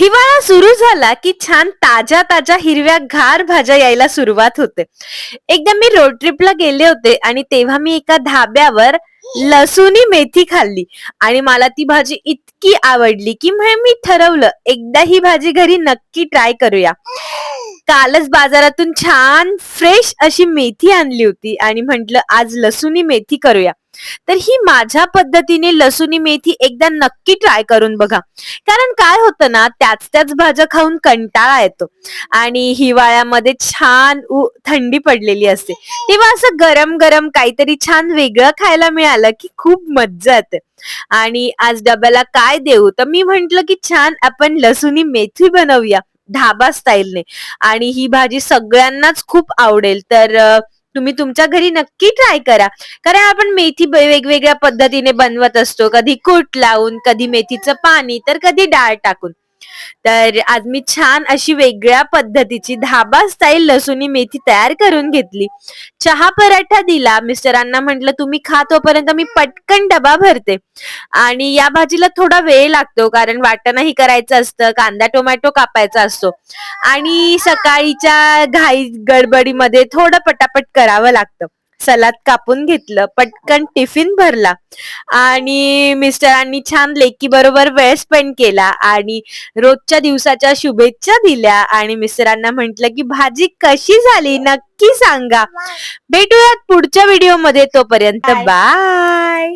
हिवाळा सुरू झाला की छान ताज्या ताज्या हिरव्या घार भाज्या यायला सुरुवात होते. एकदा मी रोड ट्रिपला गेले होते आणि तेव्हा मी एका धाब्यावर लसुणी मेथी खाल्ली आणि मला ती भाजी इतकी आवडली की मी ठरवलं एकदा ही भाजी घरी नक्की ट्राय करूया. कालच बाजारातून छान फ्रेश अशी मेथी आणली होती आणि म्हंटल आज लसुणी मेथी करूया. तर ही माझ्या पद्धतीने लसुणी मेथी एकदा नक्की ट्राय करून बघा. कारण काय होतं ना, त्याच त्याच भाज्या खाऊन कंटाळा येतो आणि हिवाळ्यामध्ये छान थंडी पडलेली असते, तेव्हा असं गरम गरम काहीतरी छान वेगळं खायला मिळालं की खूप मज्जा येते. आणि आज डब्याला काय देऊ, तर मी म्हंटल की छान आपण लसुणी मेथी बनवूया ढाबा स्टाईलने आणि ही भाजी सगळ्यांनाच खूप आवडेल. तर तुम्ही तुमच्या घरी नक्की ट्राय करा. कारण आपण मेथी वेगवेगळ्या पद्धतीने बनवत असतो, कधी कूट लावून, कधी मेथीचं पाणी, तर कधी डाळ टाकून. तर आज मी छान अशी वेगळ्या पद्धतीची धाबा स्टाईल लसुणी मेथी तयार करून घेतली. चहा पराठा दिला. मिस्टरांना म्हटलं तुम्ही खा तोपर्यंत मी पटकन डबा भरते. आणि या भाजीला थोडा वेळ लागतो कारण वाटणही करायचं असतं, कांदा टोमॅटो कापायचा असतो आणि सकाळीच्या घाई गडबडीमध्ये थोडं पटापट करावं लागतं. सलाद कापून घेतलं, पटकन टिफिन भरला आणि मिस्टरांनी छान लेकी बरोबर वेळ स्पेंड केला आणि रोजच्या दिवसाच्या शुभेच्छा दिल्या आणि मिस्टरांना म्हटलं की भाजी कशी झाली नक्की सांगा. भेटूयात पुढच्या व्हिडिओ मध्ये, तोपर्यंत बाय.